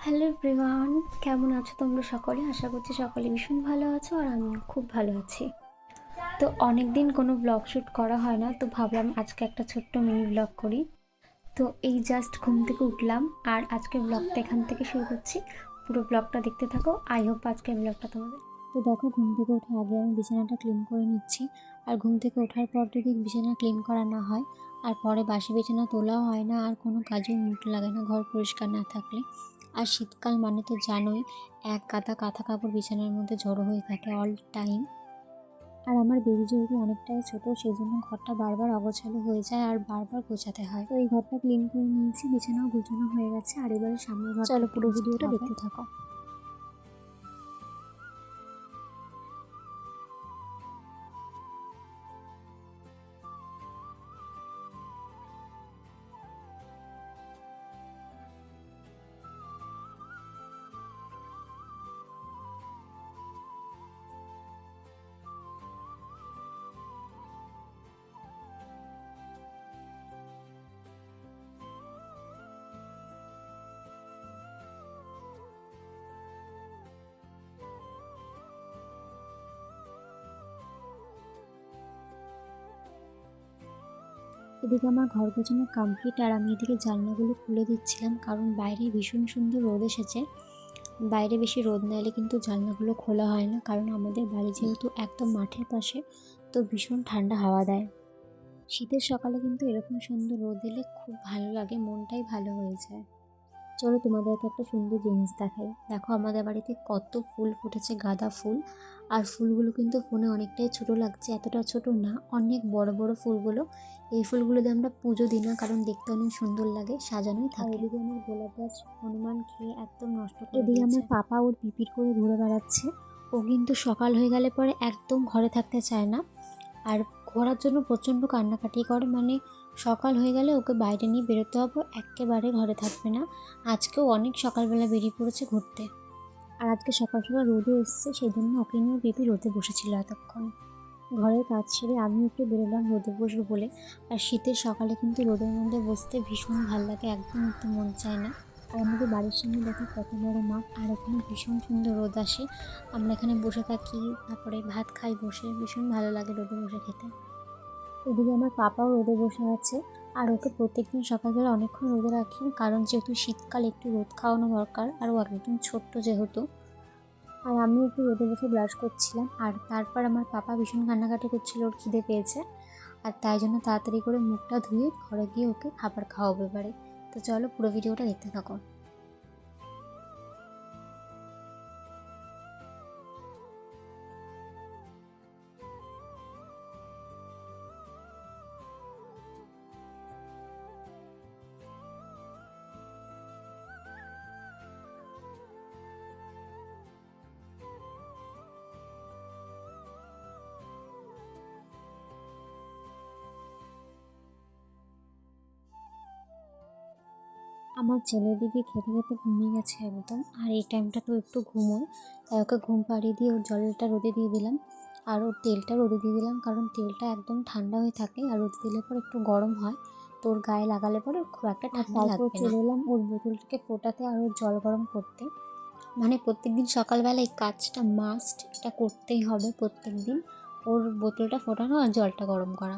Hello everyone, কেমন আছো তোমরা সকলে? আশা করছি সকলে ভীষণ ভালো আছো আর আমিও খুব ভালো আছি। তো অনেক দিন কোনো ব্লগ শ্যুট করা হয় না, তো ভাবলাম আজকে একটা ছোট্ট মিনি ব্লগ করি। তো এই জাস্ট ঘুম থেকে উঠলাম আর আজকের ব্লগটা এখান থেকে শুরু করছি। পুরো ব্লগটা দেখতে থাকো। আই হোপ আজকের ব্লগটা তোমাদের। তো দেখো, ঘুম থেকে ওঠে আগে আমি বিছানাটা ক্লিন করে নিচ্ছি। আর ঘুম থেকে ওঠার পর যদি বিছানা ক্লিন করা না হয় আর পরে বাসি বিছানা তোলাও হয় না, আর কোনো কাজেও মুড লাগে না ঘর পরিষ্কার না থাকলে। আর শীতকাল মানে তো জানোই, এক গাদা কাঁথা কাপড় বিছানার মধ্যে জড়ো হয়ে থাকে অল টাইম। আর আমার বেবি যেহেতু অনেকটাই ছোট, সেই জন্য ঘরটা বারবার অগোছালো হয়ে যায় আর বারবার গোছাতে হয়। তো এই ঘরটা ক্লিন করে নিয়েছি, বিছানাও গোছানো হয়ে গেছে। আর এবারে সামনের ঘরটা, চলো পুরো ভিডিওটা দেখতে থাকো। এদিকে আমার ঘর গোছানো কমপ্লিট আর আমি এদিকে জানলাগুলো খুলে দিচ্ছিলাম, কারণ বাইরে ভীষণ সুন্দর রোদ এসেছে। বাইরে বেশি রোদ না এলে কিন্তু জানলাগুলো খোলা হয় না, কারণ আমাদের বাড়ি যেহেতু একদম মাঠের পাশে, তো ভীষণ ঠান্ডা হাওয়া দেয়। শীতের সকালে কিন্তু এরকম সুন্দর রোদ এলে খুব ভালো লাগে, মনটাই ভালো হয়ে যায়। চলো তোমাদেরকে একটা সুন্দর জিনিস দেখাই। দেখো আমাদের বাড়িতে কত ফুল ফুটেছে, গাঁদা ফুল। আর ফুলগুলো কিন্তু ফোনে অনেকটাই ছোট লাগছে, এতটা ছোট না, অনেক বড় বড় ফুলগুলো। এই ফুলগুলো দিয়ে আমরা পুজো দিই না, কারণ দেখতে অনেক সুন্দর লাগে, সাজানোই থাকে। এদিকে আমার গোলাপ গাছ হনুমান খেয়ে একদম নষ্ট করে দিয়েছে। এদিকে আমার পাপা ওর পিপির করে ঘুরে বেড়াচ্ছে। ও কিন্তু সকাল হয়ে গেলে পরে একদম ঘরে থাকতে চায় না, আর ঘোরার জন্য প্রচণ্ড কান্নাকাটি করে। মানে সকাল হয়ে গেলে ওকে বাইরে নিয়ে বেরোতে হবে, একেবারে ঘরে থাকবে না। আজকেও অনেক সকালবেলা বেরিয়ে পড়েছে ঘুরতে। আর আজকে সকাল সকাল রোদও এসছে, সেই জন্য ওকে নিয়ে পিপি রোদে বসেছিল এতক্ষণ। ঘরের কাজ সেরে আমি একটু বেরোলাম রোদে বসবো বলে। আর শীতের সকালে কিন্তু রোদের মধ্যে বসতে ভীষণ ভালো লাগে, একদম উঠতে মন চায় না। আর আমাদের বাড়ির সামনে দেখো কত বড় মাঠ, আর এখানে ভীষণ সুন্দর রোদ আসে। আমরা এখানে বসে থাকি, তারপরে ভাত খাই বসে, ভীষণ ভালো লাগে রোদে বসে খেতে। এদিকে আমার পাপাও রোদে বসে আছে, আর ওকে প্রত্যেকদিন সকালবেলা অনেকক্ষণ রোদে রাখি, কারণ যেহেতু শীতকাল একটু রোদ খাওয়ানো দরকার, আর ও একদম ছোট্ট যেহেতু। আর আমি একটু রোদে বসে ব্রাশ করছিলাম, আর তারপর আমার পাপা ভীষণ কান্নাকাটি করছিল, ওর খিদে পেয়েছে। আর তাই জন্য তাড়াতাড়ি করে মুখটা ধুয়ে ঘরে গিয়ে ওকে খাবার খাওয়াবো এবারে। তো চলো পুরো ভিডিওটা দেখতে থাকো। আমার ছেলের দিকে খেতে খেতে ঘুমিয়ে গেছে একদম, আর এই টাইমটা তো একটু ঘুমোয়, তাই ওকে ঘুম পাড়িয়ে দিয়ে ওর জলটা রোদে দিয়ে দিলাম। আর ওর তেলটা রোদে দিয়ে দিলাম, কারণ তেলটা একদম ঠান্ডা হয়ে থাকে, আর রোদে দিলে পরে একটু গরম হয়, তো ওর গায়ে লাগালে পরে খুব একটা ঠান্ডা লাগবে না। চলে এলাম ওর বোতলটাকে ফোটাতে আর ওর জল গরম করতে। মানে প্রত্যেকদিন সকালবেলা এই কাজটা মাস্ট, এটা করতেই হবে প্রত্যেকদিন। ওর বোতলটা ফোটানো আর জলটা গরম করা।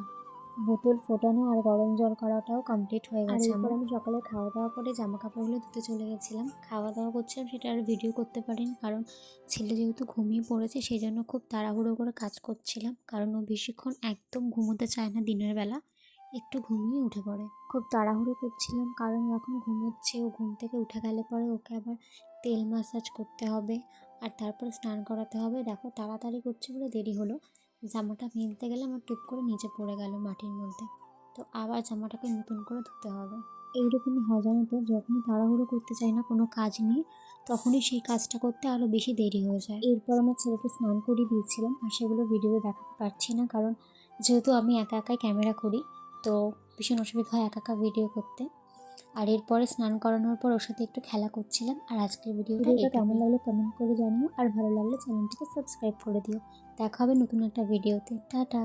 বোতল ফোটানো আর গরম জল করাটাও কমপ্লিট হয়ে গেছে। এরপর আমি সকালে খাওয়া দাওয়া করে জামা কাপড়গুলো ধুতে চলে গেছিলাম। খাওয়া দাওয়া করছিলাম, সেটা আর ভিডিও করতে পারিনি, কারণ ছেলে যেহেতু ঘুমিয়ে পড়েছে, সেই জন্য খুব তাড়াহুড়ো করে কাজ করছিলাম, কারণ ও বেশিক্ষণ একদম ঘুমোতে চায় না দিনের বেলা, একটু ঘুমিয়ে উঠে পড়ে। খুব তাড়াহুড়ো করছিলাম, কারণ এখন ঘুমোচ্ছে। ও ঘুম থেকে উঠে গেলে পরে ওকে আবার তেল ম্যাসাজ করতে হবে, আর তারপর স্নান করাতে হবে। দেখো তাড়াতাড়ি করছে বলে দেরি হলো। জামাটা কিনতে গেলে আমার টুক করে নিচে পড়ে গেল মাটির মধ্যে, তো আবার জামাটাকে নতুন করে ধুতে হবে। এইরকমই হয় জানো তো, যখনই তাড়াহুড়ো করতে চাই না কোনো কাজ নিয়ে, তখনই সেই কাজটা করতে আরও বেশি দেরি হয়ে যায়। এরপর আমার ছেলেকে স্নান করিয়ে দিয়েছিলাম, আর সেগুলো ভিডিওতে দেখাতে পারছি না, কারণ যেহেতু আমি একা একাই ক্যামেরা করি, তো ভীষণ অসুবিধা হয় একা একা ভিডিও করতে। আর এরপরে স্নান করানোর পর ওর সাথে একটু খেলা করছিলাম। আর আজকের ভিডিওটা কেমন লাগলো কমেন্ট করে জানিও, আর ভালো লাগলে চ্যানেলটিকে সাবস্ক্রাইব করে দিও। দেখা হবে নতুন একটা ভিডিওতে। টাটা।